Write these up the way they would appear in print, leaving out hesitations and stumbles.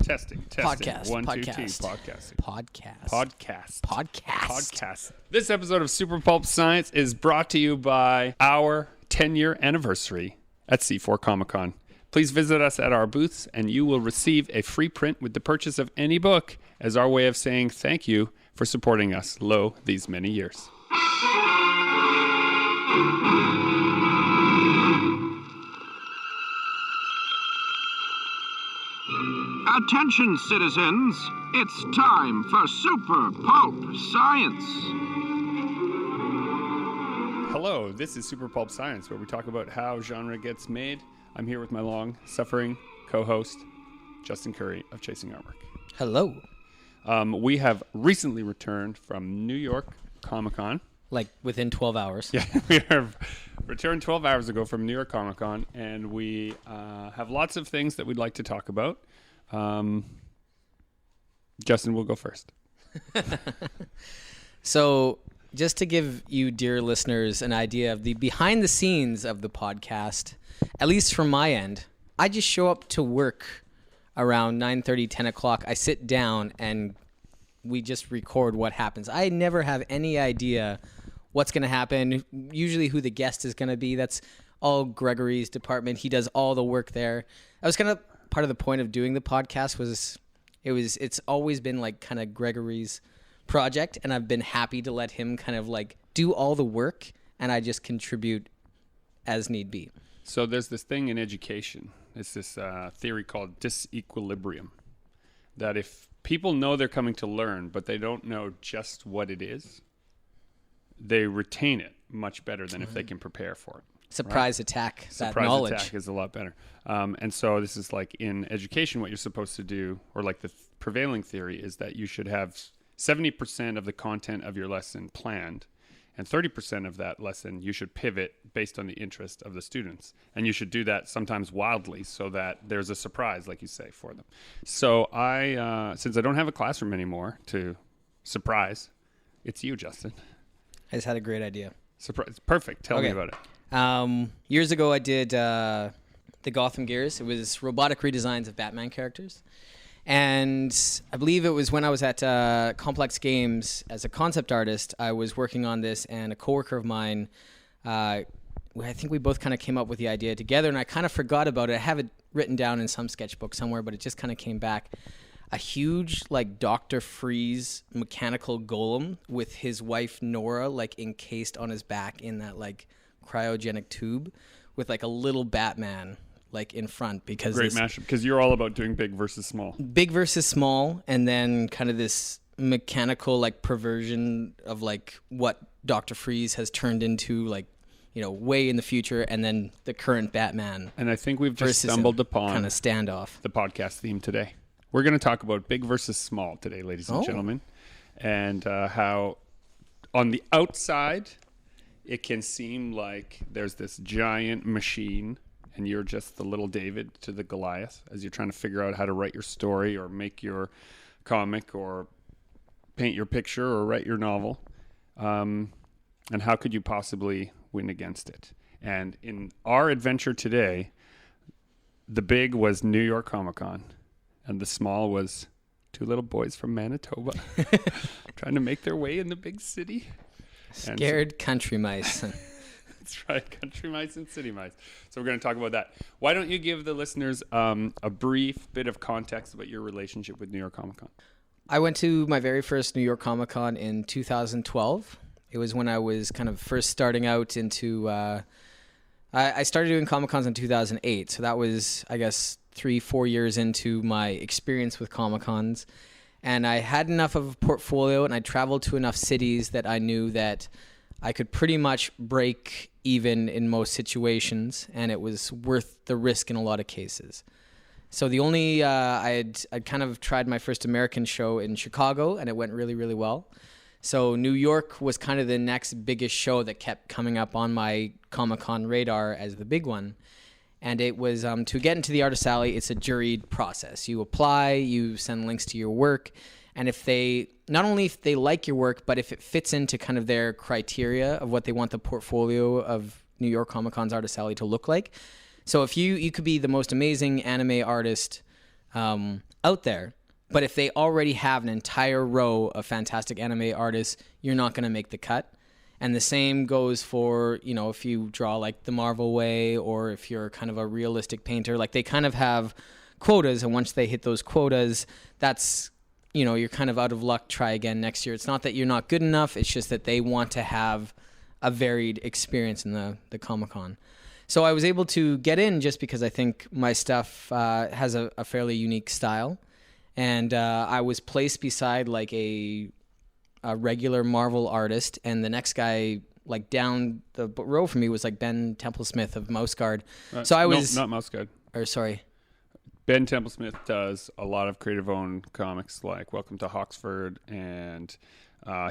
Testing. Podcast. 1, 2, 2. Podcast. This episode of Super Pulp Science is brought to you by our 10-year anniversary at C4 Comic-Con. Please visit us at our booths and you will receive a free print with the purchase of any book as our way of saying thank you for supporting us these many years. Attention, citizens. It's time for Super Pulp Science. Hello, this is Super Pulp Science, where we talk about how genre gets made. I'm here with my long-suffering co-host, Justin Curry of Chasing Artwork. Hello. We have recently returned from New York Comic-Con. Like within 12 hours. Yeah, we have returned 12 hours ago from New York Comic-Con, and we have lots of things that we'd like to talk about. Justin will go first. So, just to give you, dear listeners, an idea of the behind the scenes of the podcast, at least from my end, I just show up to work around 9:30, 10 o'clock. I sit down and we just record what happens. I never have any idea what's going to happen, usually who the guest is going to be. That's all Gregory's department. He does all the work there. I was kind of part of the point of doing the podcast it's always been like kind of Gregory's project, and I've been happy to let him kind of like do all the work and I just contribute as need be. So there's this thing in education. It's this theory called disequilibrium, that if people know they're coming to learn, but they don't know just what it is, they retain it much better than if they can prepare for it. Surprise attack, that knowledge. Surprise attack is a lot better. And so this is like in education, what you're supposed to do, or like the prevailing theory is that you should have 70% of the content of your lesson planned, and 30% of that lesson you should pivot based on the interest of the students. And you should do that sometimes wildly so that there's a surprise, like you say, for them. So since I don't have a classroom anymore to surprise, it's you, Justin. I just had a great idea. Surprise. Perfect. Tell me about it. Years ago, I did the Gotham Gears. It was robotic redesigns of Batman characters. And I believe it was when I was at Complex Games as a concept artist, I was working on this, and a coworker of mine, I think we both kind of came up with the idea together, and I kind of forgot about it. I have it written down in some sketchbook somewhere, but it just kind of came back. A huge, like, Dr. Freeze mechanical golem with his wife, Nora, like, encased on his back in that, like, cryogenic tube with, like, a little Batman, like, in front. Because great mashup, because you're all about doing big versus small. Big versus small, and then kind of this mechanical, like, perversion of, like, what Dr. Freeze has turned into, like, you know, way in the future, and then the current Batman. And I think we've just stumbled upon kind of standoff. The podcast theme today. We're going to talk about big versus small today, ladies and gentlemen, and how on the outside it can seem like there's this giant machine and you're just the little David to the Goliath as you're trying to figure out how to write your story or make your comic or paint your picture or write your novel. And how could you possibly win against it? And in our adventure today, the big was New York Comic-Con. And the small was two little boys from Manitoba trying to make their way in the big city. Scared country mice. That's right, country mice and city mice. So we're going to talk about that. Why don't you give the listeners a brief bit of context about your relationship with New York Comic Con? I went to my very first New York Comic Con in 2012. It was when I was kind of first starting out into... I started doing Comic Cons in 2008, so that was, I guess, 3-4 years into my experience with Comic Cons. And I had enough of a portfolio, and I traveled to enough cities that I knew that I could pretty much break even in most situations, and it was worth the risk in a lot of cases. So the only, I'd kind of tried my first American show in Chicago, and it went really, really well. So New York was kind of the next biggest show that kept coming up on my Comic-Con radar as the big one. And it was to get into the Artist Alley, it's a juried process. You apply, you send links to your work, and if they, not only if they like your work, but if it fits into kind of their criteria of what they want the portfolio of New York Comic Con's Artist Alley to look like. So if you could be the most amazing anime artist, out there. But if they already have an entire row of fantastic anime artists, you're not going to make the cut. And the same goes for, you know, if you draw like the Marvel way, or if you're kind of a realistic painter, like they kind of have quotas. And once they hit those quotas, that's, you know, you're kind of out of luck. Try again next year. It's not that you're not good enough. It's just that they want to have a varied experience in the Comic-Con. So I was able to get in just because I think my stuff has a fairly unique style. And I was placed beside like a regular Marvel artist, and the next guy like down the row from me was like Ben Templesmith of Mouse Guard. So I was not Mouse Guard. Or sorry, Ben Templesmith does a lot of creative-owned comics like Welcome to Hoxford, and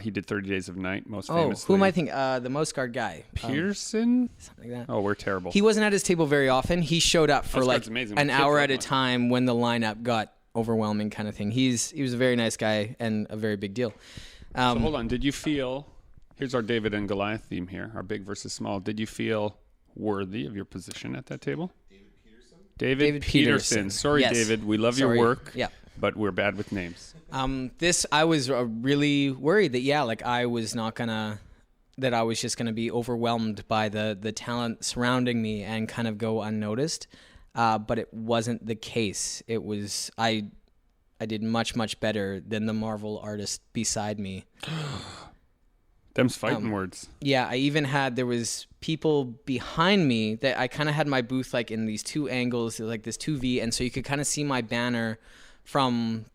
he did 30 Days of Night most famously. Who am I thinking? The Mouse Guard guy, Pearson, something like that. Oh, we're terrible. He wasn't at his table very often. He showed up for like an hour at a time when the lineup got overwhelming, kind of thing. He was a very nice guy and a very big deal. So hold on. Did you feel, here's our David and Goliath theme here, our big versus small. Did you feel worthy of your position at that table? David Peterson. Sorry, yes. David. We love your work, but we're bad with names. I was really worried that, I was just going to be overwhelmed by the talent surrounding me and kind of go unnoticed. But it wasn't the case. It was, I did much, much better than the Marvel artist beside me. Them's fighting words. Yeah, there was people behind me that I kind of had my booth like in these two angles, like this 2V, and so you could kind of see my banner from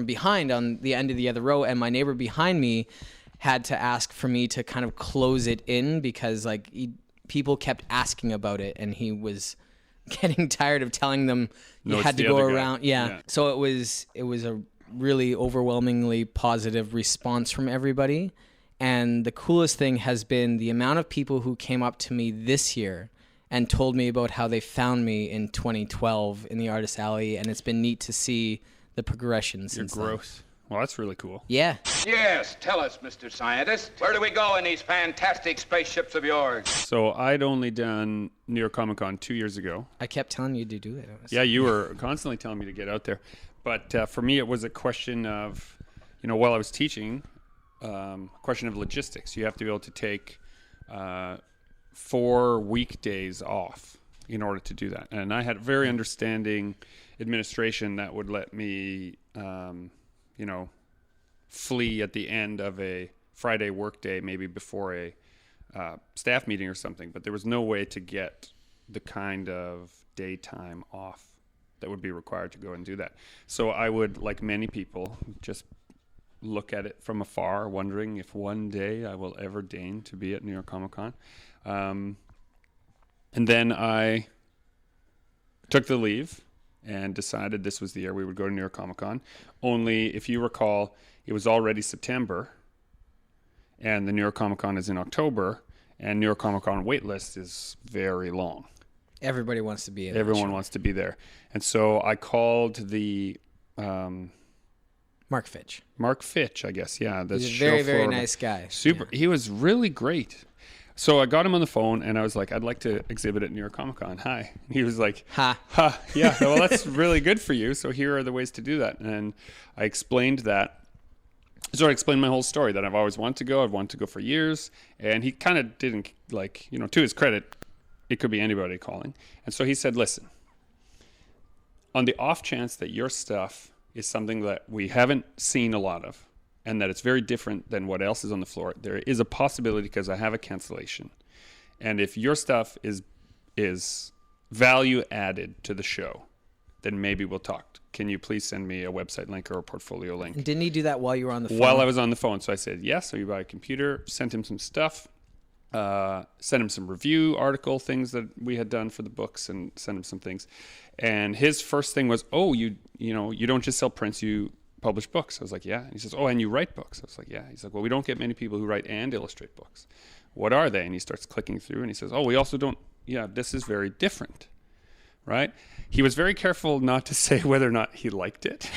behind on the end of the other row, and my neighbor behind me had to ask for me to kind of close it in because people kept asking about it, and he was getting tired of telling them you had to go around. Yeah. So it was a really overwhelmingly positive response from everybody. And the coolest thing has been the amount of people who came up to me this year and told me about how they found me in 2012 in the Artist Alley. And it's been neat to see the progression since then. Gross. Well, that's really cool. Yeah. Yes, tell us, Mr. Scientist. Where do we go in these fantastic spaceships of yours? So I'd only done New York Comic Con 2 years ago. I kept telling you to do that. Yeah, you were constantly telling me to get out there. But for me, it was a question of, while I was teaching, question of logistics. You have to be able to take 4 weekdays off in order to do that. And I had a very understanding administration that would let me, flee at the end of a Friday workday, maybe before a staff meeting or something. But there was no way to get the kind of daytime off that would be required to go and do that. So I would, like many people, just look at it from afar, wondering if one day I will ever deign to be at New York Comic Con. And then I took the leave and decided this was the year we would go to New York Comic Con. Only, if you recall, it was already September, and the New York Comic Con is in October, and New York Comic Con wait list is very long. Everybody wants to be in. Everyone wants to be there. And so I called the... Mark Fitch, I guess. Yeah. He's a very, very nice guy. Super. Yeah. He was really great. So I got him on the phone and I was like, I'd like to exhibit at New York Comic Con. Hi. And he was like, ha. Yeah. Well, that's really good for you. So here are the ways to do that. And I explained that. So I explained my whole story that I've always wanted to go. I've wanted to go for years. And he kind of didn't to his credit, it could be anybody calling. And so he said, listen, on the off chance that your stuff is something that we haven't seen a lot of and that it's very different than what else is on the floor, there is a possibility because I have a cancellation. And if your stuff is value added to the show, then maybe we'll talk. Can you please send me a website link or a portfolio link? And didn't he do that while you were on the phone? While I was on the phone. So I said, yes. So you buy a computer, sent him some stuff, sent him some review article things that we had done for the books and sent him some things. And his first thing was, oh, you don't just sell prints, you publish books. I was like, yeah. And he says, oh, and you write books. I was like, yeah. He's like, well, we don't get many people who write and illustrate books. What are they? And he starts clicking through and he says, oh, we also don't, this is very different, right? He was very careful not to say whether or not he liked it.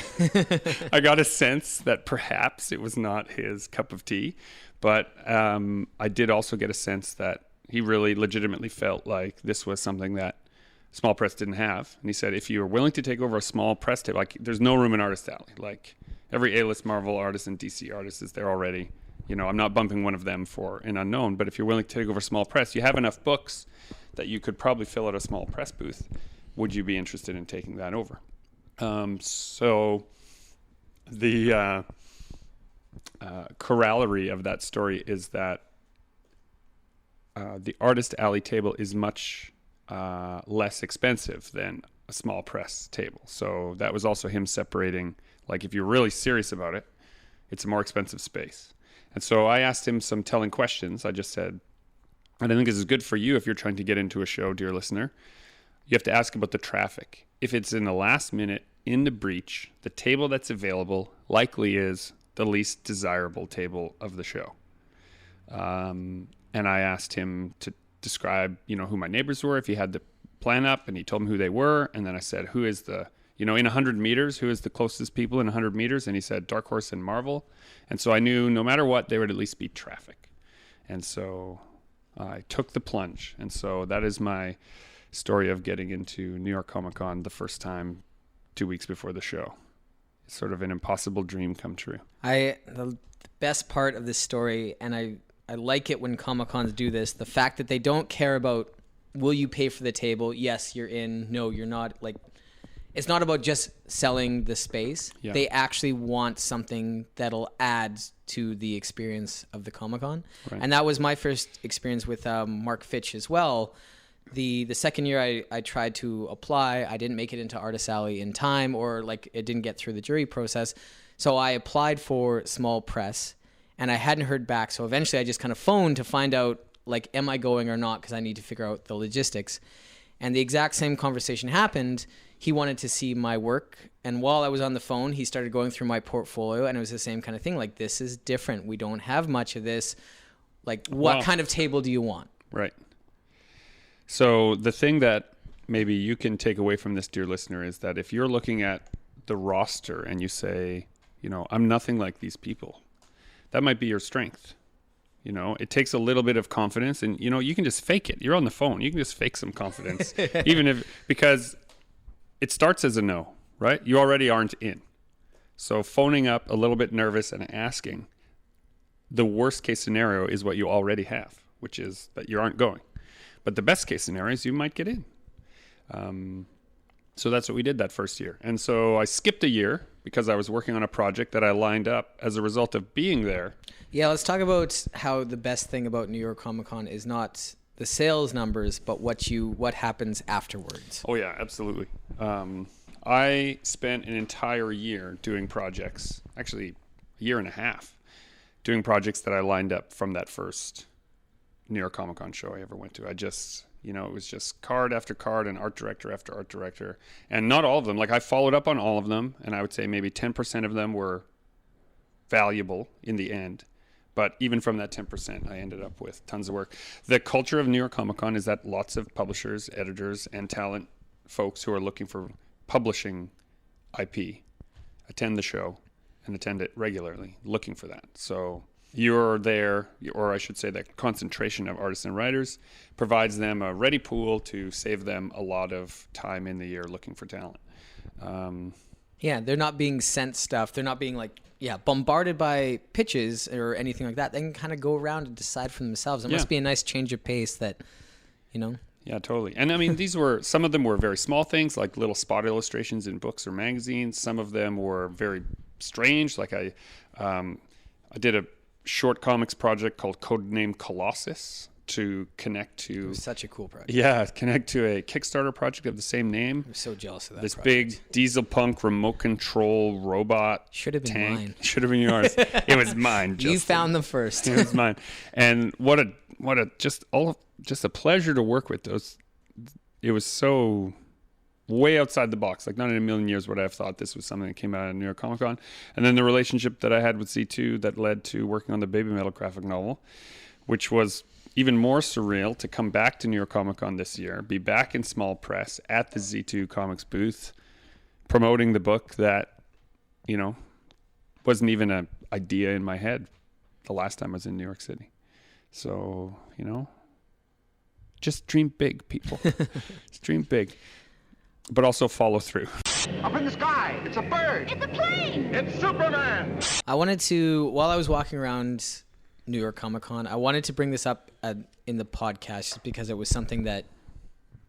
I got a sense that perhaps it was not his cup of tea, but I did also get a sense that he really legitimately felt like this was something that small press didn't have. And he said, if you're willing to take over a small press table, like there's no room in Artist Alley. Like every A-list Marvel artist and DC artist is there already. You know, I'm not bumping one of them for an unknown, but if you're willing to take over small press, you have enough books that you could probably fill out a small press booth. Would you be interested in taking that over? So the corollary of that story is that the Artist Alley table is much less expensive than a small press table. So that was also him separating, like if you're really serious about it, it's a more expensive space. And so I asked him some telling questions. I just said, and I think this is good for you if you're trying to get into a show, dear listener. You have to ask about the traffic. If it's in the last minute, in the breach, the table that's available likely is the least desirable table of the show. And I asked him to describe, you know, who my neighbors were, if he had the plan up, and he told me who they were. And then I said, who is the, you know, in 100 meters, who is the closest people in 100 meters? And he said Dark Horse and Marvel. And so I knew no matter what, there would at least be traffic. And so I took the plunge. And so that is my story of getting into New York Comic Con the first time 2 weeks before the show. It's sort of an impossible dream come true. The best part of this story, and I like it when Comic Cons do this, the fact that they don't care about, will you pay for the table? Yes, you're in. No, you're not. Like, it's not about just selling the space. Yeah. They actually want something that'll add to the experience of the Comic Con. Right. And that was my first experience with Mark Fitch as well. The second year I tried to apply, I didn't make it into Artist Alley in time, or like it didn't get through the jury process. So I applied for small press and I hadn't heard back. So eventually I just kind of phoned to find out, like, am I going or not? Because I need to figure out the logistics. And the exact same conversation happened. He wanted to see my work. And while I was on the phone, he started going through my portfolio, and it was the same kind of thing. Like, this is different. We don't have much of this. Like, what kind of table do you want? Right. So the thing that maybe you can take away from this, dear listener, is that if you're looking at the roster and you say, you know, I'm nothing like these people, that might be your strength. You know, it takes a little bit of confidence, and, you know, you can just fake it. You're on the phone. You can just fake some confidence, because it starts as a no, right? You already aren't in. So phoning up a little bit nervous and asking, the worst case scenario is what you already have, which is that you aren't going. But the best case scenario is you might get in. So that's what we did that first year. And so I skipped a year because I was working on a project that I lined up as a result of being there. Yeah, let's talk about how the best thing about New York Comic Con is not the sales numbers, but what happens afterwards. Oh yeah, absolutely. I spent an entire year doing projects, actually a year and a half, doing projects that I lined up from that first New York Comic Con show I ever went to. I just, you know, it was just card after card and art director after art director. And not all of them. Like, I followed up on all of them, and I would say maybe 10% of them were valuable in the end. But even from that 10%, I ended up with tons of work. The culture of New York Comic Con is that lots of publishers, editors, and talent folks who are looking for publishing IP attend the show and attend it regularly, looking for that. So you're there, or I should say that concentration of artists and writers provides them a ready pool to save them a lot of time in the year looking for talent. Yeah, they're not being sent stuff. They're not being bombarded by pitches or anything like that. They can kind of go around and decide for themselves. It must be a nice change of pace that, you know. Yeah, totally. And I mean, some of them were very small things, like little spot illustrations in books or magazines. Some of them were very strange. Like I did a short comics project called Codename Colossus to connect to... It was such a cool project. Yeah, connect to a Kickstarter project of the same name. I'm so jealous of that This project. big diesel punk remote control robot Should have been tank. mine. Should have been yours. It was mine, Justin. You found them first. It was mine. And what a pleasure to work with those. It was so way outside the box. Like, not in a million years would I have thought this was something that came out of New York Comic Con. And then the relationship that I had with Z2 that led to working on the Babymetal graphic novel, which was even more surreal to come back to New York Comic Con this year, be back in small press at the Z2 Comics booth, promoting the book that, you know, wasn't even an idea in my head the last time I was in New York City. So, you know, Just dream big, people. Just dream big. But also follow through. Up in the sky, it's a bird. It's a plane. It's Superman. I wanted to, while I was walking around New York Comic Con, I wanted to bring this up in the podcast just because it was something that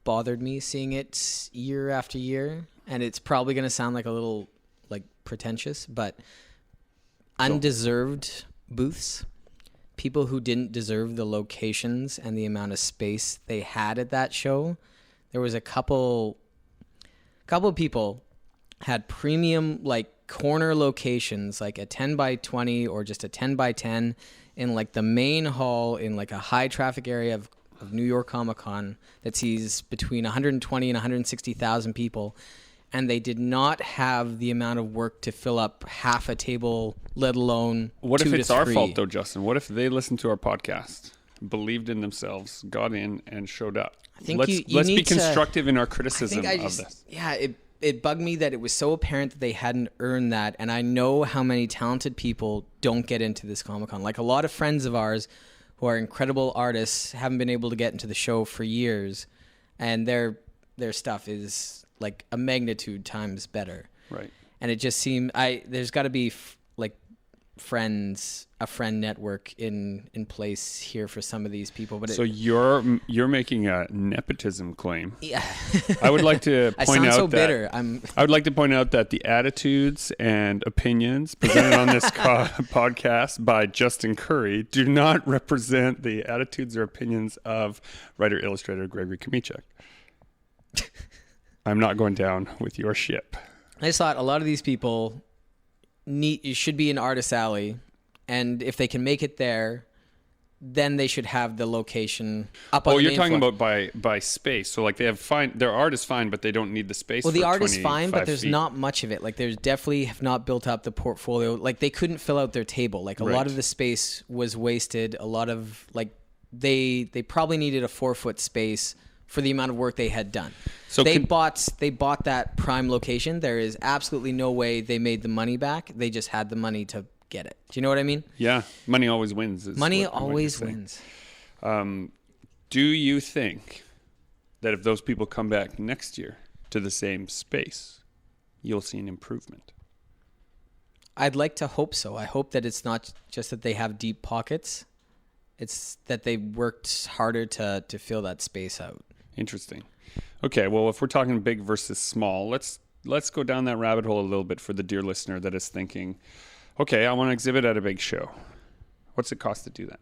bothered me seeing it year after year. And it's probably going to sound like a little like pretentious, but undeserved booths. People who didn't deserve the locations and the amount of space they had at that show. There was a couple of people had premium like corner locations, like a 10 by 20 or just a 10 by 10 in like the main hall in like a high traffic area of New York Comic Con that sees between 120 and 160,000 people. And they did not have the amount of work to fill up half a table, let alone What two if to it's our three. fault, though, Justin? What if they listened to our podcast, believed in themselves, got in, and showed up? I think let's you be need to- constructive in our criticism I of just, this. yeah, it bugged me that it was so apparent that they hadn't earned that. And I know how many talented people don't get into this Comic-Con. Like a lot of friends of ours who are incredible artists haven't been able to get into the show for years. And their stuff is like a magnitude times better. Right. And it just seemed there's got to be a friend network in place here for some of these people. But So you're making a nepotism claim. yeah, I would like to I point sound out so that bitter. I would like to point out that the attitudes and opinions presented on this podcast by Justin Curry do not represent the attitudes or opinions of writer-illustrator Gregory Kamichuk. I'm not going down with your ship. I just thought a lot of these people should be in Artist Alley, and if they can make it there, then they should have the location up on Oh, the you're main talking floor. about by space. So like their art is fine, but they don't need the space. Well, for the art is fine, 25 but there's feet. not much of it. Like there's definitely have not built up the portfolio. Like they couldn't fill out their table. Like a lot Right. of the space was wasted. A lot of like they probably needed a 4-foot space for the amount of work they had done. So they bought that prime location. There is absolutely no way they made the money back. They just had the money to get it. Do you know what I mean? Yeah, money always wins. Money always wins. Do you think that if those people come back next year to the same space, you'll see an improvement? I'd like to hope so. I hope that it's not just that they have deep pockets. It's that they worked harder to fill that space out. Interesting. Okay, well, if we're talking big versus small, let's go down that rabbit hole a little bit for the dear listener that is thinking, okay, I want to exhibit at a big show. What's it cost to do that?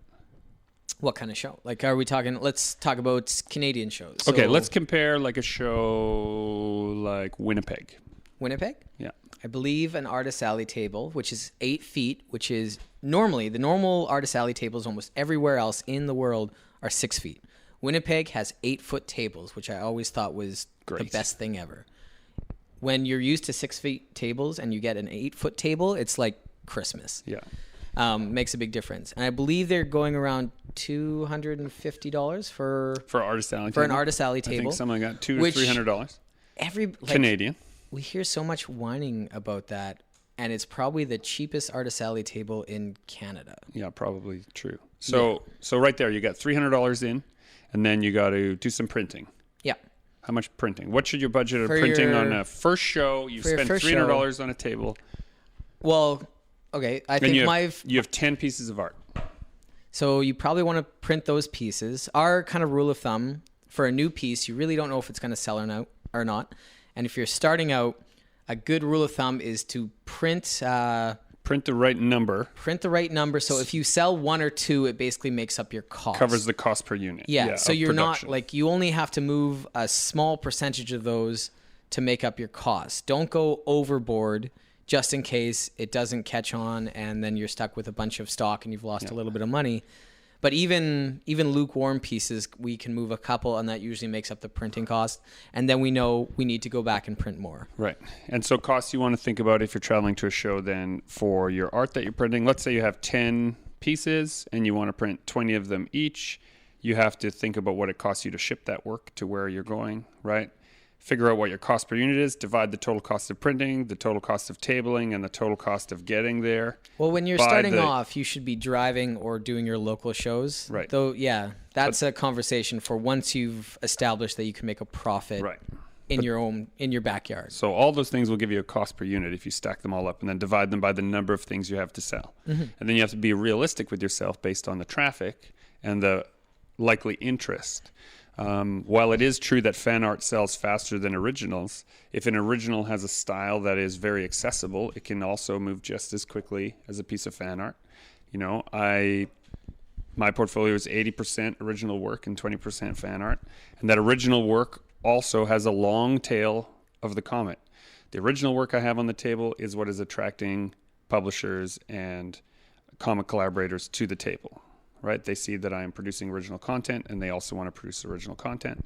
What kind of show? Like, are we talking? Let's talk about Canadian shows. Okay, So, let's compare like a show like Winnipeg. Winnipeg. Yeah. I believe an Artist Alley table, which is 8 feet, which is normally the normal Artist Alley tables almost everywhere else in the world are 6 feet. Winnipeg has 8-foot tables, which I always thought was the Great. best thing ever. When you're used to 6 feet tables and you get an 8-foot table, it's like Christmas. Yeah. Makes a big difference. And I believe they're going around $250 for Artist Alley an table? Artist Alley I table. think something like that, $200 which to $300 Canadian. We hear so much whining about that, and it's probably the cheapest Artist Alley table in Canada. Yeah, probably true. So right there, you got $300 in, and then you got to do some printing. Yeah. How much printing? What should your budget of For printing your- on a first show? You for your spend first $300 on a table, Well, okay. I and think you have 10 pieces of art. so you probably want to print those pieces. Our kind of rule of thumb for a new piece, you really don't know if it's going to sell or not. And if you're starting out, a good rule of thumb is to print Print the right number. print the right number. So if you sell 1 or 2, it basically makes up your cost. Covers the cost per unit. Yeah, so of you're production. not like you only have to move a small percentage of those to make up your cost. Don't go overboard just in case it doesn't catch on and then you're stuck with a bunch of stock and you've lost a little bit of money. But even lukewarm pieces, we can move a couple and that usually makes up the printing cost. And then we know we need to go back and print more. Right. And so costs you want to think about if you're traveling to a show then for your art that you're printing. Let's say you have 10 pieces and you want to print 20 of them each. You have to think about what it costs you to ship that work to where you're going, right? figure out what your cost per unit is, divide the total cost of printing, the total cost of tabling, and the total cost of getting there. Well, when you're starting off, you should be driving or doing your local shows. Right. Though, yeah, that's a conversation for once you've established that you can make a profit in your backyard. So all those things will give you a cost per unit if you stack them all up and then divide them by the number of things you have to sell. And then you have to be realistic with yourself based on the traffic and the likely interest. While it is true that fan art sells faster than originals, if an original has a style that is very accessible, it can also move just as quickly as a piece of fan art. You know, my portfolio is 80% original work and 20% fan art, and that original work also has a long tail of the comet. The original work I have on the table is what is attracting publishers and comic collaborators to the table. Right? They see that I am producing original content, and they also want to produce original content.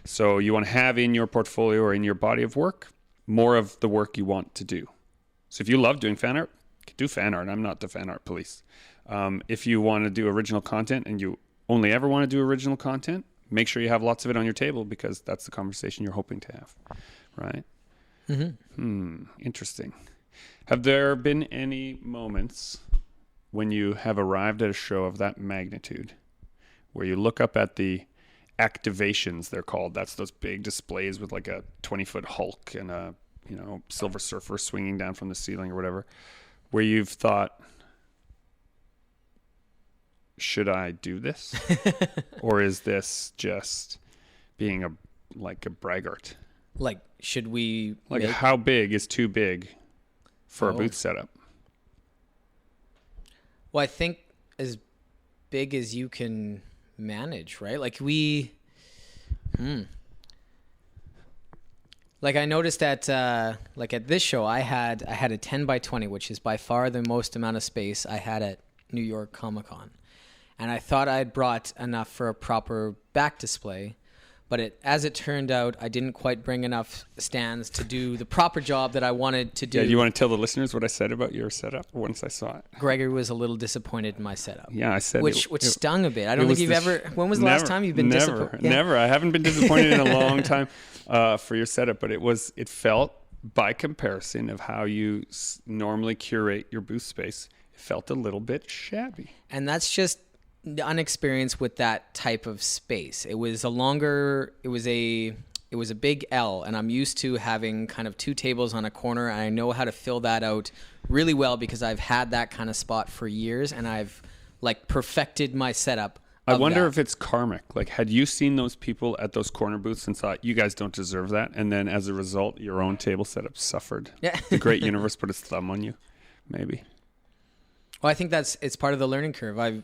So you want to have in your portfolio or in your body of work more of the work you want to do. So if you love doing fan art, do fan art. I'm not the fan art police. If you want to do original content and you only ever want to do original content, make sure you have lots of it on your table, because that's the conversation you're hoping to have. Right? Interesting. Have there been any moments when you have arrived at a show of that magnitude, where you look up at the activations, they're called, that's those big displays with like a 20-foot Hulk and a, you know, Silver Surfer swinging down from the ceiling or whatever, where you've thought, should I do this? Or is this just being a braggart? Like, should we... Like, how big is too big for a booth setup? Well, I think as big as you can manage, right? Like like I noticed at at this show, I had a 10 by 20, which is by far the most amount of space I had at New York Comic Con, and I thought I'd brought enough for a proper back display. But as it turned out, I didn't quite bring enough stands to do the proper job that I wanted to do. Yeah, you want to tell the listeners what I said about your setup once I saw it? Gregory was a little disappointed in my setup. Yeah, I said which stung a bit. I don't think you've ever... When was the last time you've been disappointed? Never. I haven't been disappointed in a long time for your setup, but it felt, by comparison of how you normally curate your booth space, it felt a little bit shabby. And that's just unexperienced with that type of space. It was a big L, and I'm used to having kind of two tables on a corner, and I know how to fill that out really well because I've had that kind of spot for years, and I've like perfected my setup. I wonder if it's karmic. Like, had you seen those people at those corner booths and thought, you guys don't deserve that, and then as a result your own table setup suffered? Yeah. The great universe put its thumb on you, maybe. Well, I think it's part of the learning curve.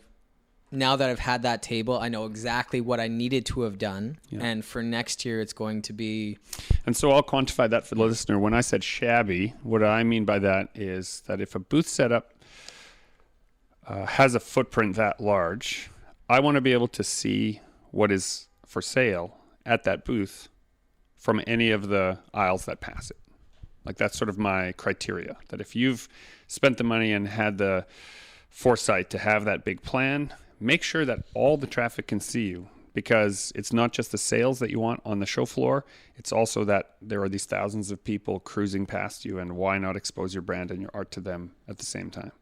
Now that I've had that table, I know exactly what I needed to have done. Yeah. And for next year, it's going to be... And so I'll quantify that for the listener. When I said shabby, what I mean by that is that if a booth setup has a footprint that large, I want to be able to see what is for sale at that booth from any of the aisles that pass it. Like, that's sort of my criteria, that if you've spent the money and had the foresight to have that big plan, make sure that all the traffic can see you, because it's not just the sales that you want on the show floor. It's also that there are these thousands of people cruising past you, and why not expose your brand and your art to them at the same time?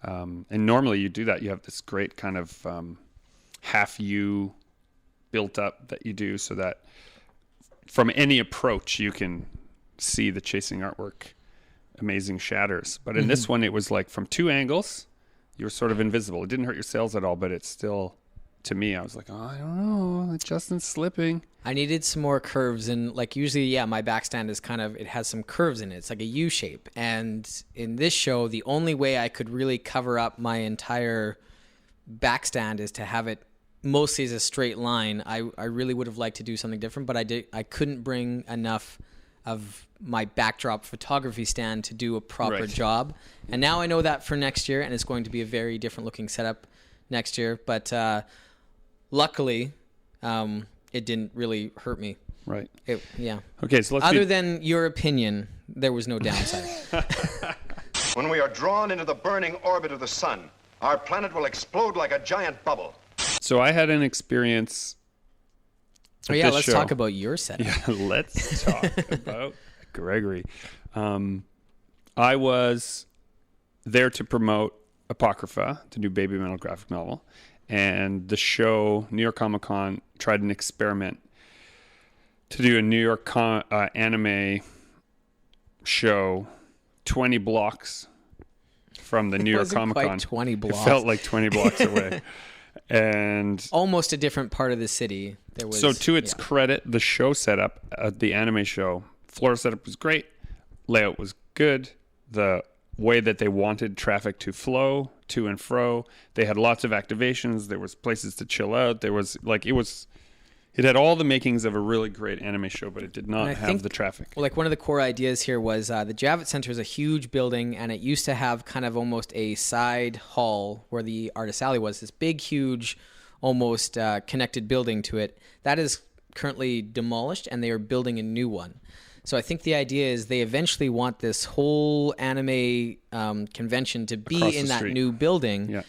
And normally you do that. You have this great kind of half U built up that you do so that from any approach you can see the chasing artwork amazing shatters. But in this one, it was like from two angles, you were sort of invisible. It didn't hurt your sales at all, but it's still, to me, I was like, oh, I don't know, Justin's slipping. I needed some more curves, and like usually, my backstand is kind of, it has some curves in it. It's like a U shape. And in this show, the only way I could really cover up my entire backstand is to have it mostly as a straight line. I really would have liked to do something different, but I couldn't bring enough of my backdrop photography stand to do a proper job. And now I know that for next year, and it's going to be a very different looking setup next year. But luckily, it didn't really hurt me. Right. Okay, so other than your opinion, there was no downside. When we are drawn into the burning orbit of the sun, our planet will explode like a giant bubble. So I had an experience Oh yeah, let's talk about your setup. Yeah, let's talk about Gregory. I was there to promote Apocrypha, the new Babymetal graphic novel, and the show, New York Comic Con, tried an experiment to do a New York anime show 20 blocks from the New York Comic Con. 20 blocks. It felt like 20 blocks away. And almost a different part of the city. So to its credit, the show setup, the anime show, floor setup was great. Layout was good. The way that they wanted traffic to flow to and fro. They had lots of activations. There was places to chill out. There was it had all the makings of a really great anime show, but it did not have the traffic. Well, like one of the core ideas here was the Javits Center is a huge building, and it used to have kind of almost a side hall where the artist alley was. This big, huge, almost connected building to it. That is currently demolished, and they are building a new one. So I think the idea is they eventually want this whole anime convention to be in that new building. Yeah.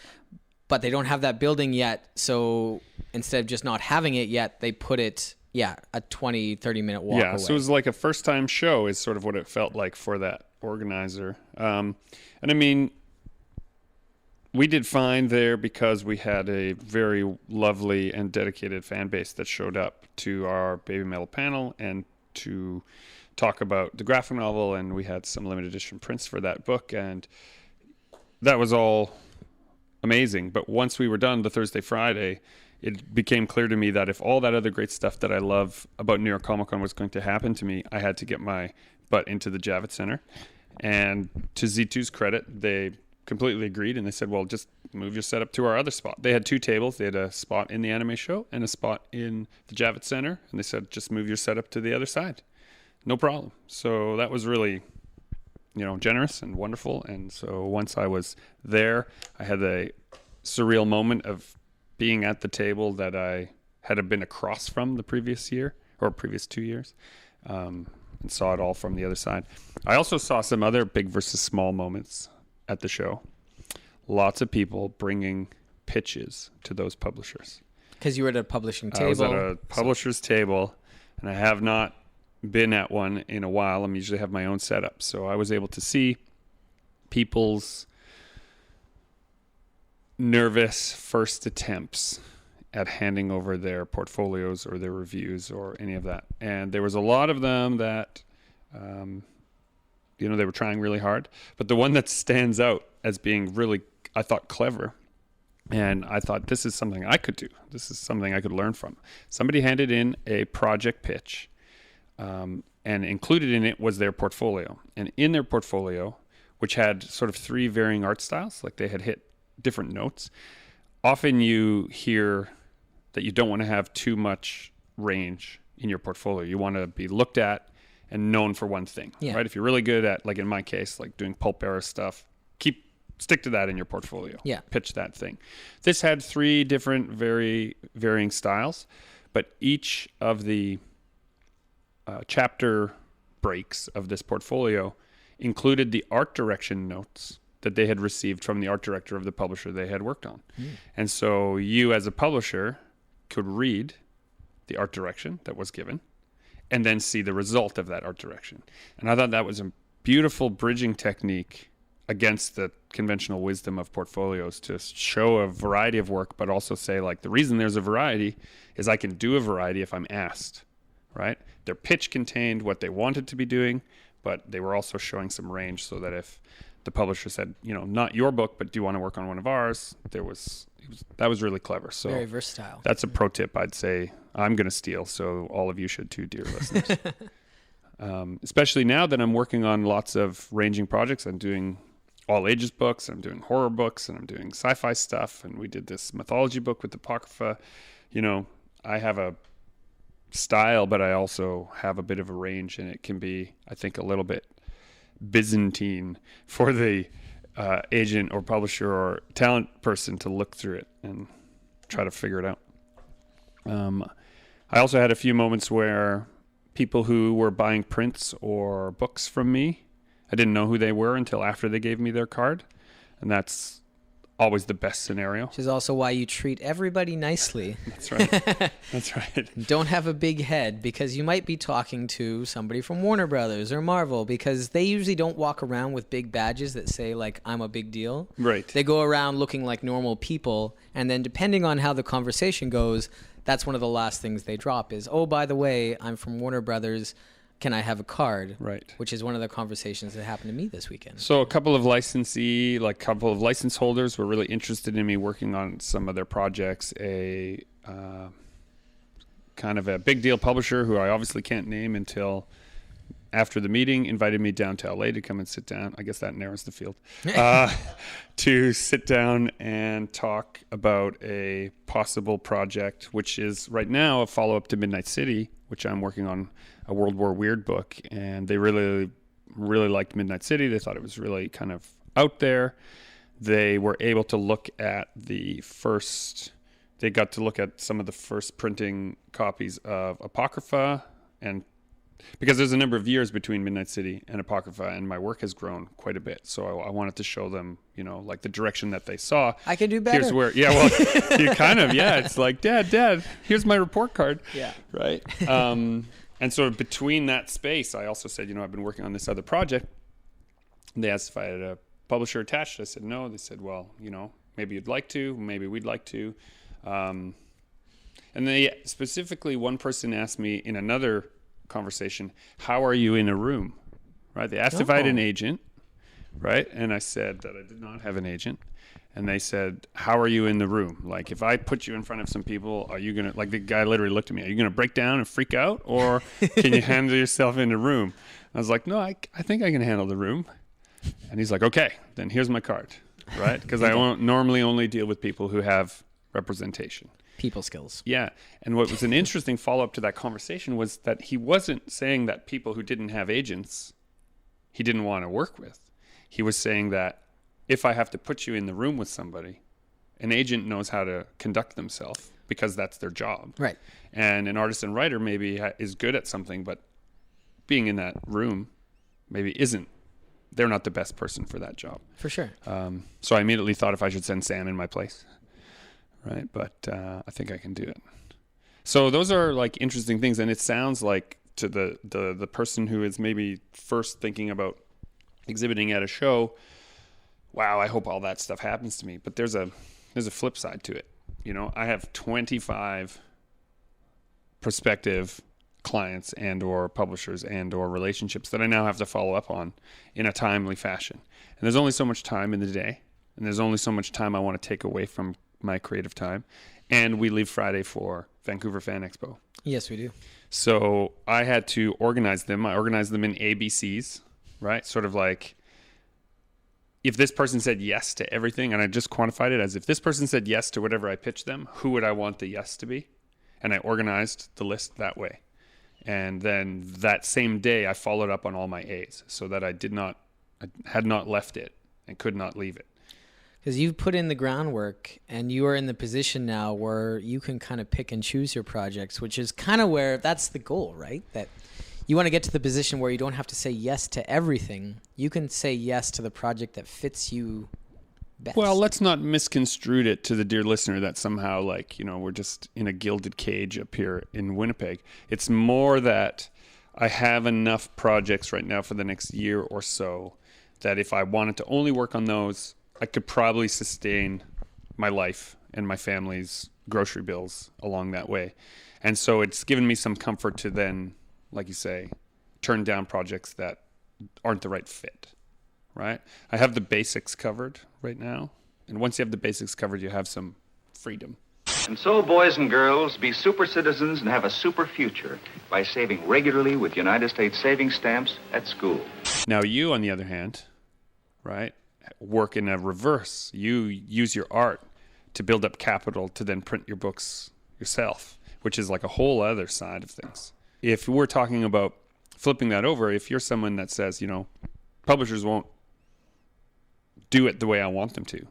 But they don't have that building yet, so instead of just not having it yet, they put it, a 20, 30-minute walk away. So it was like a first-time show is sort of what it felt like for that organizer. And I mean, we did fine there because we had a very lovely and dedicated fan base that showed up to our Babymetal panel and to talk about the graphic novel, and we had some limited edition prints for that book, and that was all amazing. But once we were done the Thursday, Friday, it became clear to me that if all that other great stuff that I love about New York Comic Con was going to happen to me, I had to get my butt into the Javits Center. And to Z2's credit, they completely agreed, and they said, well, just move your setup to our other spot. They had two tables. They had a spot in the anime show and a spot in the Javits Center, and they said, just move your setup to the other side. No problem. So that was really generous and wonderful. And so once I was there, I had a surreal moment of being at the table that I had been across from the previous year or previous 2 years, and saw it all from the other side. I also saw some other big versus small moments at the show. Lots of people bringing pitches to those publishers. Because you were at a publishing table. I was at a publisher's table, and I have not been at one in a while. I usually have my own setup, so I was able to see people's nervous first attempts at handing over their portfolios or their reviews or any of that. And there was a lot of them that they were trying really hard, but the one that stands out as being really, I thought, clever, and I thought, this is something I could do, this is something I could learn from. Somebody handed in a project pitch, and included in it was their portfolio. And in their portfolio, which had sort of three varying art styles, like they had hit different notes, often you hear that you don't want to have too much range in your portfolio. You want to be looked at and known for one thing, right? If you're really good at, like in my case, like doing pulp era stuff, stick to that in your portfolio. Yeah. Pitch that thing. This had three different, very varying styles, but each of the chapter breaks of this portfolio included the art direction notes that they had received from the art director of the publisher they had worked on. And so you as a publisher could read the art direction that was given and then see the result of that art direction. And I thought that was a beautiful bridging technique against the conventional wisdom of portfolios to show a variety of work, but also say, like, the reason there's a variety is I can do a variety if I'm asked, right? Their pitch contained what they wanted to be doing, but they were also showing some range so that if the publisher said, not your book, but do you want to work on one of ours? That was really clever. So very versatile. That's a pro tip I'd say I'm going to steal. So all of you should too, dear listeners. Especially now that I'm working on lots of ranging projects. I'm doing all ages books, I'm doing horror books, and I'm doing sci-fi stuff. And we did this mythology book with Apocrypha. I have a style, but I also have a bit of a range, and it can be, I think, a little bit Byzantine for the agent or publisher or talent person to look through it and try to figure it out. I also had a few moments where people who were buying prints or books from me, I didn't know who they were until after they gave me their card. And that's always the best scenario. Which is also why you treat everybody nicely. That's right. That's right. Don't have a big head, because you might be talking to somebody from Warner Brothers or Marvel, because they usually don't walk around with big badges that say, like, I'm a big deal. Right. They go around looking like normal people, and then depending on how the conversation goes, that's one of the last things they drop is, oh, by the way, I'm from Warner Brothers. Can I have a card? Right. Which is one of the conversations that happened to me this weekend. So a couple of license holders were really interested in me working on some of their projects. A kind of a big deal publisher who I obviously can't name until after the meeting invited me down to LA to come and sit down. I guess that narrows the field. To sit down and talk about a possible project, which is right now a follow-up to Midnight City, which I'm working on, a World War Weird book. And they really, really liked Midnight City. They thought it was really kind of out there. They were able to look at they got to look at some of the first printing copies of Apocrypha, and because there's a number of years between Midnight City and Apocrypha, and my work has grown quite a bit. So I wanted to show them, like the direction that they saw. I can do better. Here's where, you kind of, it's like, Dad, here's my report card. Yeah. Right. And so between that space, I also said, I've been working on this other project. They asked if I had a publisher attached. I said, no. They said, well, maybe you'd like to, maybe we'd like to. And they specifically, one person asked me in another conversation, how are you in a room? Right? They asked if I had an agent, right? And I said that I did not have an agent. And they said, how are you in the room? Like, if I put you in front of some people, are you going to, like, the guy literally looked at me, are you going to break down and freak out? Or can you handle yourself in the room? I was like, no, I think I can handle the room. And he's like, okay, then here's my card, right? Because I won't normally only deal with people who have representation. People skills. Yeah. And what was an interesting follow-up to that conversation was that he wasn't saying that people who didn't have agents, he didn't want to work with. He was saying that if I have to put you in the room with somebody, an agent knows how to conduct themselves because that's their job. Right. And an artist and writer maybe is good at something, but being in that room maybe isn't. They're not the best person for that job. For sure. So I immediately thought if I should send Sam in my place. Right. But I think I can do it. So those are like interesting things. And it sounds like to the person who is maybe first thinking about exhibiting at a show, wow, I hope all that stuff happens to me. But there's a flip side to it. I have 25 prospective clients and or publishers and or relationships that I now have to follow up on in a timely fashion. And there's only so much time in the day, and there's only so much time I want to take away from my creative time. And we leave Friday for Vancouver Fan Expo. Yes, we do. So I had to organize them. I organized them in ABCs, right? Sort of like, if this person said yes to everything, and I just quantified it as if this person said yes to whatever I pitched them, who would I want the yes to be? And I organized the list that way. And then that same day, I followed up on all my A's so that I had not left it and could not leave it. Because you've put in the groundwork, and you are in the position now where you can kind of pick and choose your projects, which is kind of where that's the goal, right? That you want to get to the position where you don't have to say yes to everything. You can say yes to the project that fits you best. Well, let's not misconstrue it to the dear listener that somehow, like, we're just in a gilded cage up here in Winnipeg. It's more that I have enough projects right now for the next year or so that if I wanted to only work on those, I could probably sustain my life and my family's grocery bills along that way. And so it's given me some comfort to then, like you say, turn down projects that aren't the right fit, right? I have the basics covered right now. And once you have the basics covered, you have some freedom. And so, boys and girls, be super citizens and have a super future by saving regularly with United States savings stamps at school. Now you, on the other hand, right, work in a reverse. You use your art to build up capital to then print your books yourself, which is like a whole other side of things. If we're talking about flipping that over, if you're someone that says, publishers won't do it the way I want them to,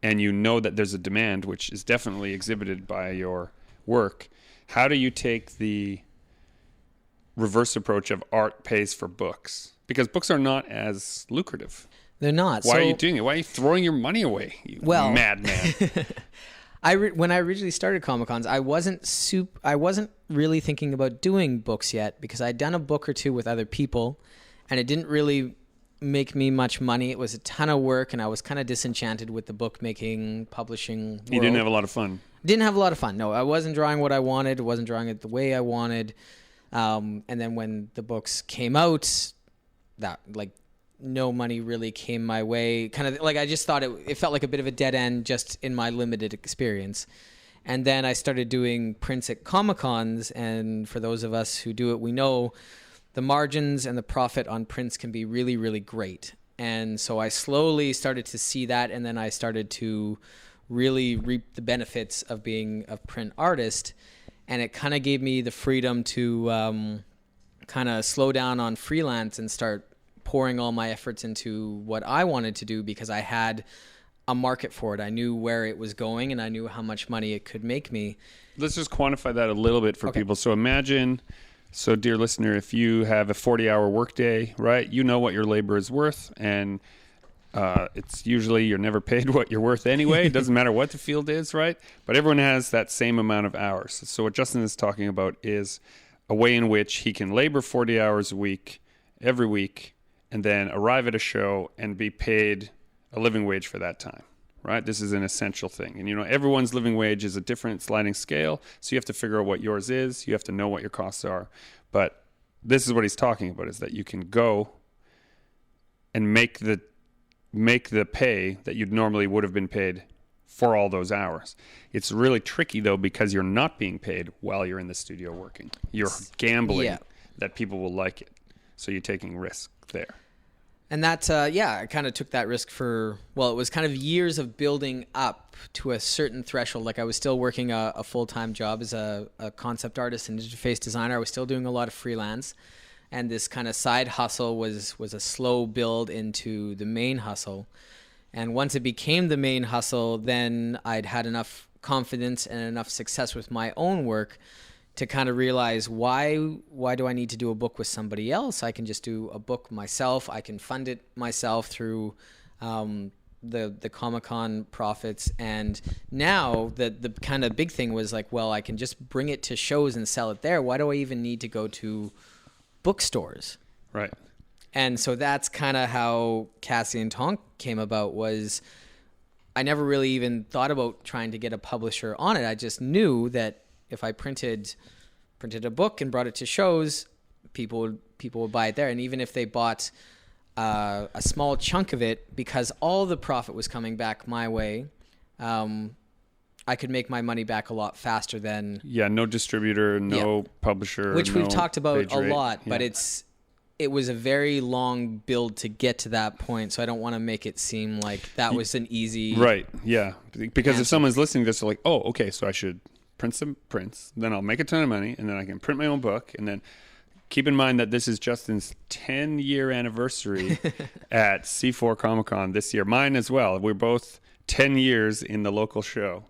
and you know that there's a demand, which is definitely exhibited by your work, how do you take the reverse approach of art pays for books? Because books are not as lucrative. They're not. Why are you doing it? Why are you throwing your money away, you madman? When I originally started Comic-Cons, I wasn't really thinking about doing books yet, because I'd done a book or two with other people, and it didn't really make me much money. It was a ton of work, and I was kind of disenchanted with the bookmaking, publishing world. You didn't have a lot of fun. Didn't have a lot of fun. No, I wasn't drawing what I wanted. I wasn't drawing it the way I wanted. And then when the books came out, that no money really came my way. Kind of like I just thought it felt like a bit of a dead end just in my limited experience. And then I started doing prints at Comic-Cons, and for those of us who do it, we know the margins and the profit on prints can be really, really great. And so I slowly started to see that, and then I started to really reap the benefits of being a print artist. And it kind of gave me the freedom to kind of slow down on freelance and start pouring all my efforts into what I wanted to do, because I had a market for it. I knew where it was going, and I knew how much money it could make me. Let's just quantify that a little bit for people. So imagine, dear listener, if you have a 40-hour workday, right? You know what your labor is worth, and it's usually you're never paid what you're worth anyway. It doesn't matter what the field is, right? But everyone has that same amount of hours. So what Justin is talking about is a way in which he can labor 40 hours a week, every week, and then arrive at a show and be paid a living wage for that time, right? This is an essential thing. And, everyone's living wage is a different sliding scale, so you have to figure out what yours is. You have to know what your costs are. But this is what he's talking about, is that you can go and make the pay that you'd normally would have been paid for all those hours. It's really tricky, though, because you're not being paid while you're in the studio working. You're gambling that people will like it. So you're taking risk there. And that, I kind of took that risk it was kind of years of building up to a certain threshold. Like I was still working a full-time job as a concept artist and interface designer. I was still doing a lot of freelance. And this kind of side hustle was a slow build into the main hustle. And once it became the main hustle, then I'd had enough confidence and enough success with my own work to kind of realize, why do I need to do a book with somebody else? I can just do a book myself. I can fund it myself through the Comic-Con profits. And now the kind of big thing was like, well, I can just bring it to shows and sell it there. Why do I even need to go to bookstores? Right. And so that's kind of how Cassie and Tonk came about. Was I never really even thought about trying to get a publisher on it. I just knew that if I printed a book and brought it to shows, people would buy it there. And even if they bought a small chunk of it, because all the profit was coming back my way, I could make my money back a lot faster than... Yeah, no distributor, no publisher. Which we've talked about a lot, yeah. But it was a very long build to get to that point, so I don't want to make it seem like that was an easy... Right, yeah. Because if someone's listening to this, they're like, oh, okay, so I should print some prints, then I'll make a ton of money, and then I can print my own book, and then keep in mind that this is Justin's 10-year anniversary at C4 Comic-Con this year. Mine as well. We're both 10 years in the local show,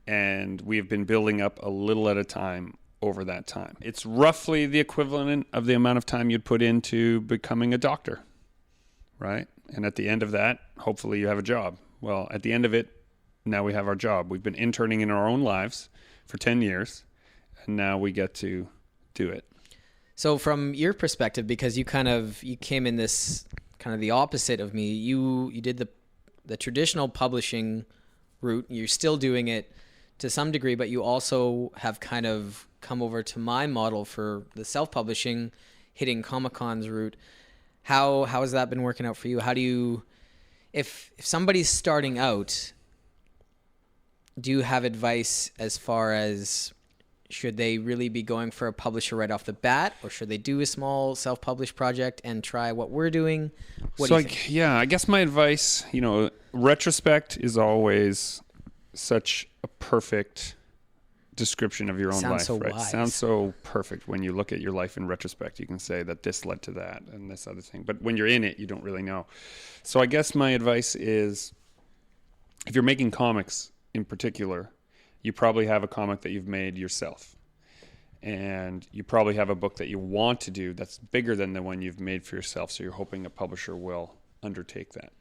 and we've been building up a little at a time over that time. It's roughly the equivalent of the amount of time you'd put into becoming a doctor, right? And at the end of that, hopefully you have a job. Well, at the end of it, now we have our job. We've been interning in our own lives for 10 years, and now we get to do it. So from your perspective, because you came in this kind of the opposite of me, you did the traditional publishing route. You're still doing it to some degree, but you also have kind of come over to my model for the self-publishing, hitting Comic-Con's route. How has that been working out for you? How do you, if somebody's starting out, do you have advice as far as should they really be going for a publisher right off the bat, or should they do a small self-published project and try what we're doing? What do you think? Yeah, I guess my advice, retrospect is always such a perfect description of your own life, right? Wise. Sounds so perfect when you look at your life in retrospect. You can say that this led to that and this other thing, but when you're in it, you don't really know. So I guess my advice is, if you're making comics in particular, you probably have a comic that you've made yourself, and you probably have a book that you want to do that's bigger than the one you've made for yourself, so you're hoping a publisher will undertake that.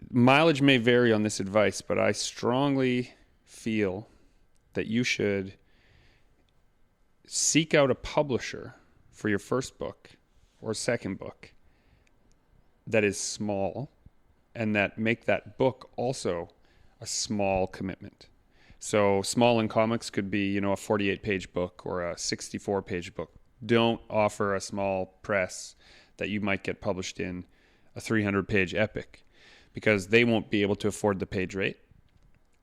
mileage may vary on this advice, but I strongly feel that you should seek out a publisher for your first book or second book that is small, and that make that book also a small commitment. So small in comics could be, a 48-page book or a 64-page book. Don't offer a small press that you might get published in a 300-page epic, because they won't be able to afford the page rate,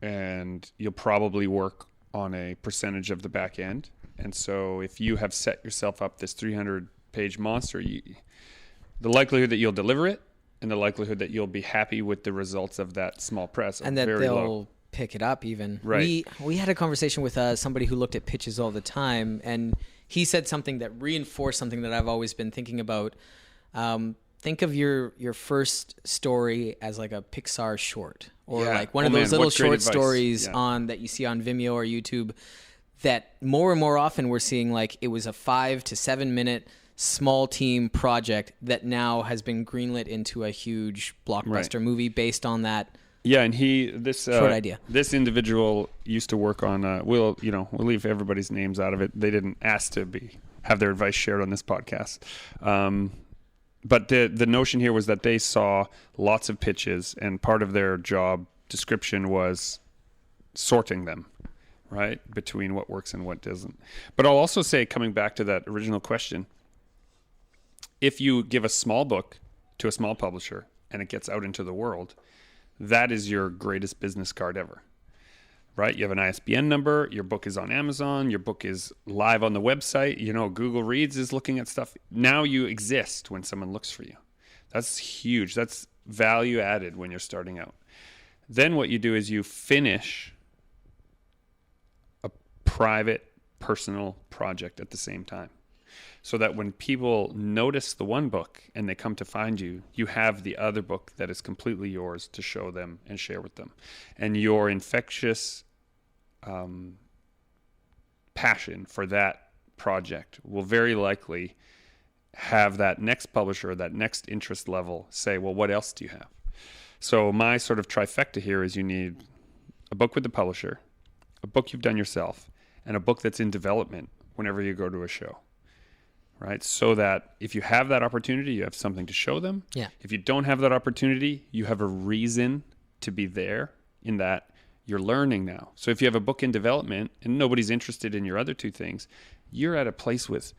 and you'll probably work on a percentage of the back end. And so if you have set yourself up this 300-page monster, the likelihood that you'll deliver it and the likelihood that you'll be happy with the results of that small press are and that very they'll low. Pick it up even. Right. We had a conversation with somebody who looked at pitches all the time, and he said something that reinforced something that I've always been thinking about. Think of your first story as like a Pixar short, or like one of those little short stories that you see on Vimeo or YouTube, that more and more often we're seeing like it was a 5 to 7 minute small team project that now has been greenlit into a huge blockbuster movie based on that. Yeah, and short idea. This individual used to work on. We'll leave everybody's names out of it. They didn't ask to have their advice shared on this podcast. But the notion here was that they saw lots of pitches, and part of their job description was sorting them, right, between what works and what doesn't. But I'll also say, coming back to that original question, if you give a small book to a small publisher and it gets out into the world, that is your greatest business card ever, right? You have an ISBN number, your book is on Amazon, your book is live on the website, Google Reads is looking at stuff. Now you exist when someone looks for you. That's huge. That's value added when you're starting out. Then what you do is you finish a private, personal project at the same time, so that when people notice the one book and they come to find you, you have the other book that is completely yours to show them and share with them. And your infectious passion for that project will very likely have that next publisher, that next interest level say, well, what else do you have? So my sort of trifecta here is you need a book with the publisher, a book you've done yourself, and a book that's in development whenever you go to a show. Right? So that if you have that opportunity, you have something to show them. Yeah. If you don't have that opportunity, you have a reason to be there, in that you're learning now. So if you have a book in development and nobody's interested in your other two things, you're at a place with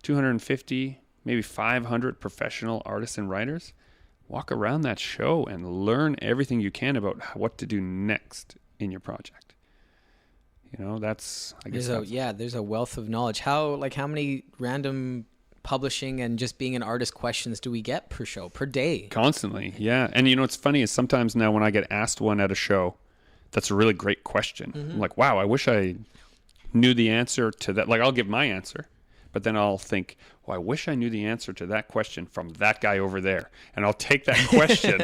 250, maybe 500 professional artists and writers. Walk around that show and learn everything you can about what to do next in your project. That's, I guess. There's a wealth of knowledge. How many random publishing and just being an artist questions do we get per show, per day? Constantly, yeah. And what's funny is sometimes now when I get asked one at a show, that's a really great question. Mm-hmm. I'm like, wow, I wish I knew the answer to that. Like, I'll give my answer, but then I'll think, well, I wish I knew the answer to that question from that guy over there. And I'll take that question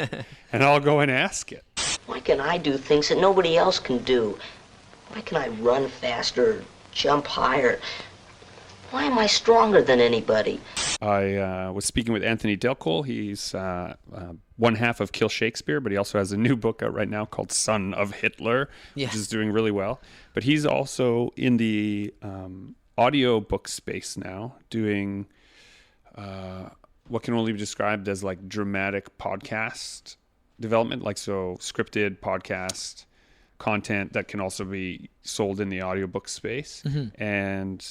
and I'll go and ask it. Why can I do things that nobody else can do? Why can I run faster, jump higher? Why am I stronger than anybody? I was speaking with Anthony Delcole. He's one half of Kill Shakespeare, but he also has a new book out right now called Son of Hitler, which is doing really well. But he's also in the audio book space now, doing what can only be described as like dramatic podcast development, like so scripted podcast content that can also be sold in the audiobook space. Mm-hmm. And,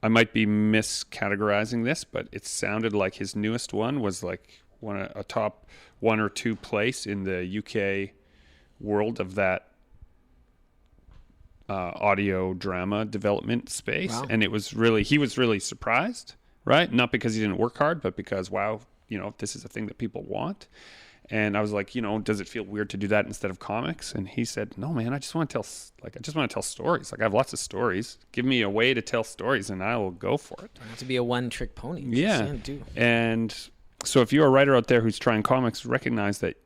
I might be miscategorizing this, but it sounded like his newest one was like a top 1 or 2 place in the UK world of that audio drama development space. Wow. And he was really surprised, right? Not because he didn't work hard, but because, wow, this is a thing that people want. And I was like, does it feel weird to do that instead of comics? And he said, no, man, I just want to tell stories. Like, I have lots of stories. Give me a way to tell stories and I will go for it. Don't have to be a one-trick pony. Yeah. And so if you're a writer out there who's trying comics, recognize that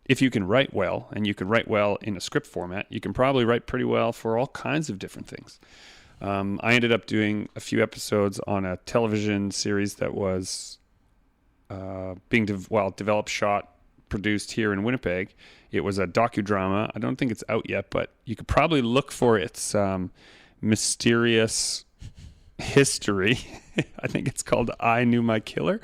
if you can write well, and you can write well in a script format, you can probably write pretty well for all kinds of different things. I ended up doing a few episodes on a television series that was developed, shot, produced here in Winnipeg. It was a docudrama. I don't think it's out yet, but you could probably look for its mysterious history. I think it's called I Knew My Killer.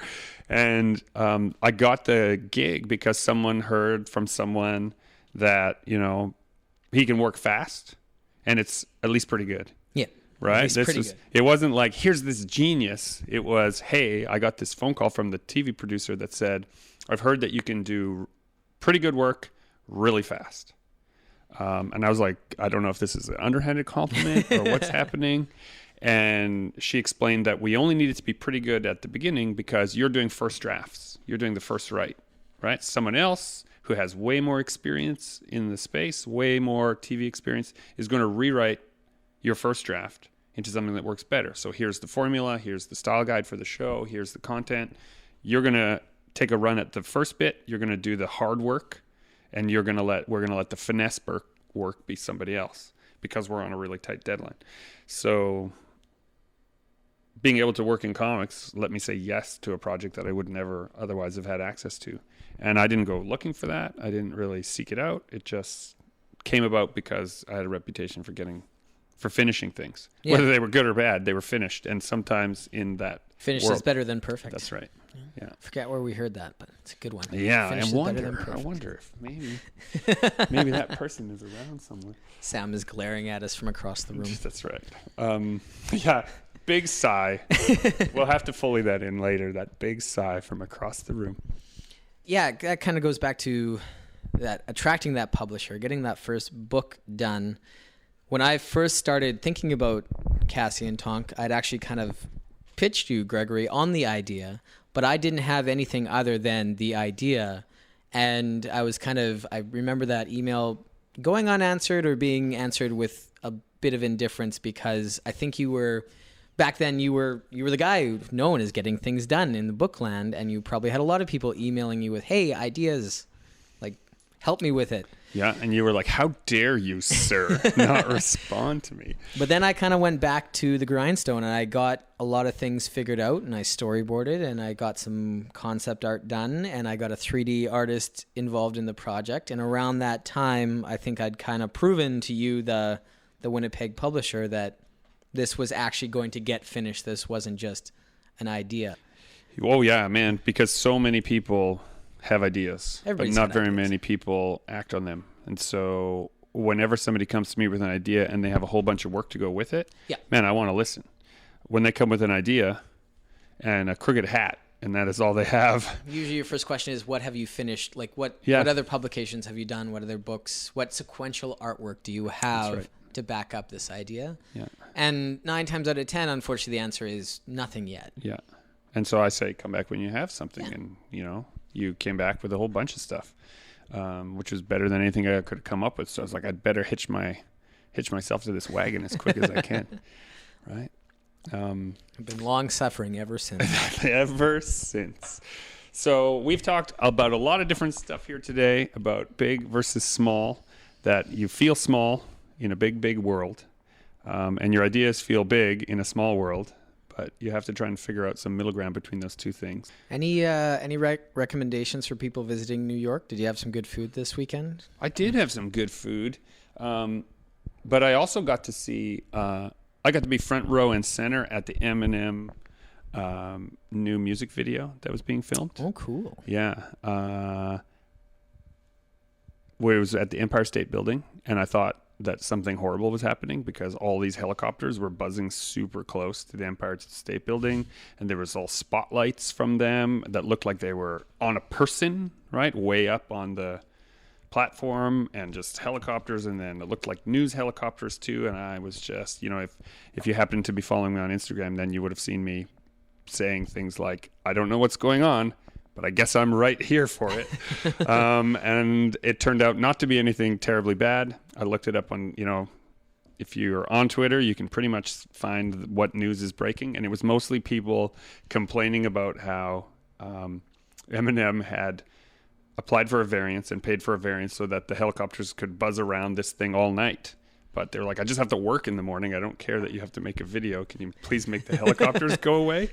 And I got the gig because someone heard from someone that, he can work fast and it's at least pretty good. Yeah. Right? Good. It wasn't like, here's this genius. It was, hey, I got this phone call from the TV producer that said, I've heard that you can do pretty good work really fast. And I was like, I don't know if this is an underhanded compliment or what's happening. And she explained that we only needed to be pretty good at the beginning because you're doing first drafts. You're doing the first write, right? Someone else who has way more experience in the space, way more TV experience, is going to rewrite your first draft into something that works better. So here's the formula, here's the style guide for the show, here's the content. You're going to take a run at the first bit, you're going to do the hard work, and we're going to let the finesse work be somebody else because we're on a really tight deadline. So being able to work in comics let me say yes to a project that I would never otherwise have had access to. And I didn't go looking for that. I didn't really seek it out. It just came about because I had a reputation for finishing things. Yeah. Whether they were good or bad, they were finished. And sometimes in that finished world, is better than perfect. That's right. Yeah. Forget where we heard that, but it's a good one. Yeah, I wonder if maybe that person is around somewhere. Sam is glaring at us from across the room. That's right. Yeah, big sigh. We'll have to Foley that in later, that big sigh from across the room. Yeah, that kind of goes back to that attracting that publisher, getting that first book done. When I first started thinking about Cassie and Tonk, I'd actually kind of pitched you, Gregory, on the idea, but I didn't have anything other than the idea. And I remember that email going unanswered or being answered with a bit of indifference because I think back then you were the guy known as getting things done in the bookland, and you probably had a lot of people emailing you with, hey, ideas, like, help me with it. Yeah, and you were like, how dare you, sir, not respond to me. But then I kind of went back to the grindstone, and I got a lot of things figured out, and I storyboarded, and I got some concept art done, and I got a 3D artist involved in the project. And around that time, I think I'd kind of proven to you, the Winnipeg publisher, that this was actually going to get finished. This wasn't just an idea. Oh, yeah, man, because so many people have ideas, but not very many people act on them. And so whenever somebody comes to me with an idea and they have a whole bunch of work to go with it, man, I want to listen. When they come with an idea and a crooked hat, and that is all they have. Usually your first question is, what have you finished? Like, what other publications have you done? What other books? What sequential artwork do you have to back up this idea? Yeah. And 9 times out of 10, unfortunately, the answer is nothing yet. Yeah. And so I say, come back when you have something. Yeah. And, you came back with a whole bunch of stuff, which was better than anything I could have come up with. So I was like, I'd better hitch myself to this wagon as quick as I can. Right. I've been long suffering ever since. Ever since. So we've talked about a lot of different stuff here today about big versus small, that you feel small in a big, big world. And your ideas feel big in a small world. But you have to try and figure out some middle ground between those two things. Any recommendations for people visiting New York? Did you have some good food this weekend? I did have some good food, but I also got to see. I got to be front row and center at the Eminem new music video that was being filmed. Oh, cool! Yeah, where it was at the Empire State Building, and I thought that something horrible was happening because all these helicopters were buzzing super close to the Empire State Building, and there was all spotlights from them that looked like they were on a person, right, way up on the platform, and just helicopters, and then it looked like news helicopters too. And I was just, if you happen to be following me on Instagram, then you would have seen me saying things like, I don't know what's going on, but I guess I'm right here for it. And it turned out not to be anything terribly bad. I looked it up on, if you're on Twitter, you can pretty much find what news is breaking. And it was mostly people complaining about how Eminem had applied for a variance and paid for a variance so that the helicopters could buzz around this thing all night. But they're like, I just have to work in the morning. I don't care that you have to make a video. Can you please make the helicopters go away?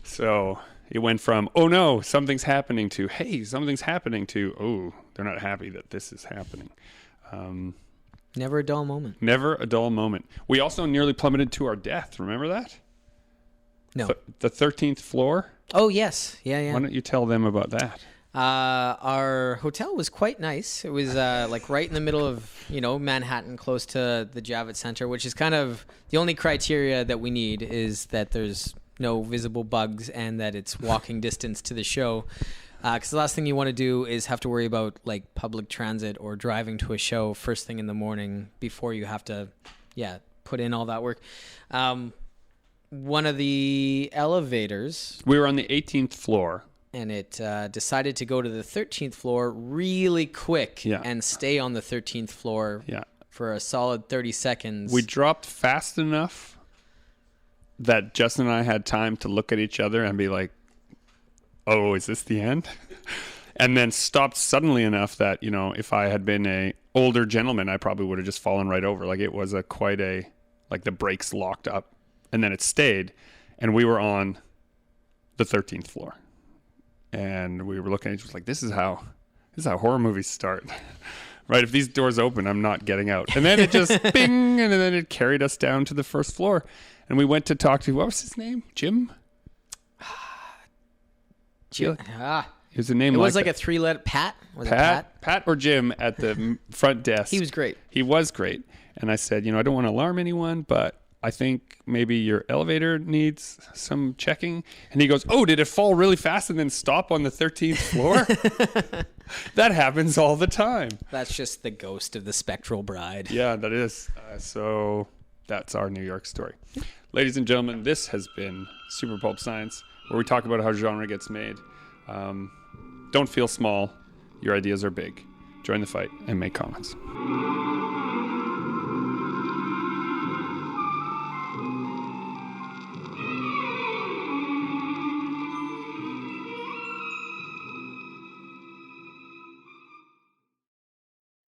So It went from, oh no, something's happening, to, hey, something's happening, to, oh, they're not happy that this is happening. Never a dull moment. Never a dull moment. We also nearly plummeted to our death. Remember that? No. The 13th floor? Oh, yes. Yeah. Why don't you tell them about that? Our hotel was quite nice. It was like right in the middle of, Manhattan, close to the Javits Center, which is kind of the only criteria that we need is that there's no visible bugs and that it's walking distance to the show. Because the last thing you want to do is have to worry about like public transit or driving to a show first thing in the morning before you have to, put in all that work. One of the elevators... We were on the 18th floor. And it decided to go to the 13th floor really quick and stay on the 13th floor for a solid 30 seconds. We dropped fast enough that Justin and I had time to look at each other and be like, oh, is this the end? And then stopped suddenly enough that, if I had been a older gentleman, I probably would have just fallen right over. Like it was like the brakes locked up and then it stayed and we were on the 13th floor. And we were looking at each other like, this is how horror movies start. Right? If these doors open, I'm not getting out. And then it just bing, and then it carried us down to the first floor. And we went to talk to, what was his name? Jim? Jim. It was a name. It was like a 3-letter Pat. Was Pat? It Pat or Jim at the front desk. He was great. He was great. And I said, I don't want to alarm anyone, but I think maybe your elevator needs some checking. And he goes, oh, did it fall really fast and then stop on the 13th floor? That happens all the time. That's just the ghost of the spectral bride. Yeah, that is. So that's our New York story. Ladies and gentlemen, this has been Super Pulp Science, where we talk about how genre gets made. Don't feel small. Your ideas are big. Join the fight and make comments.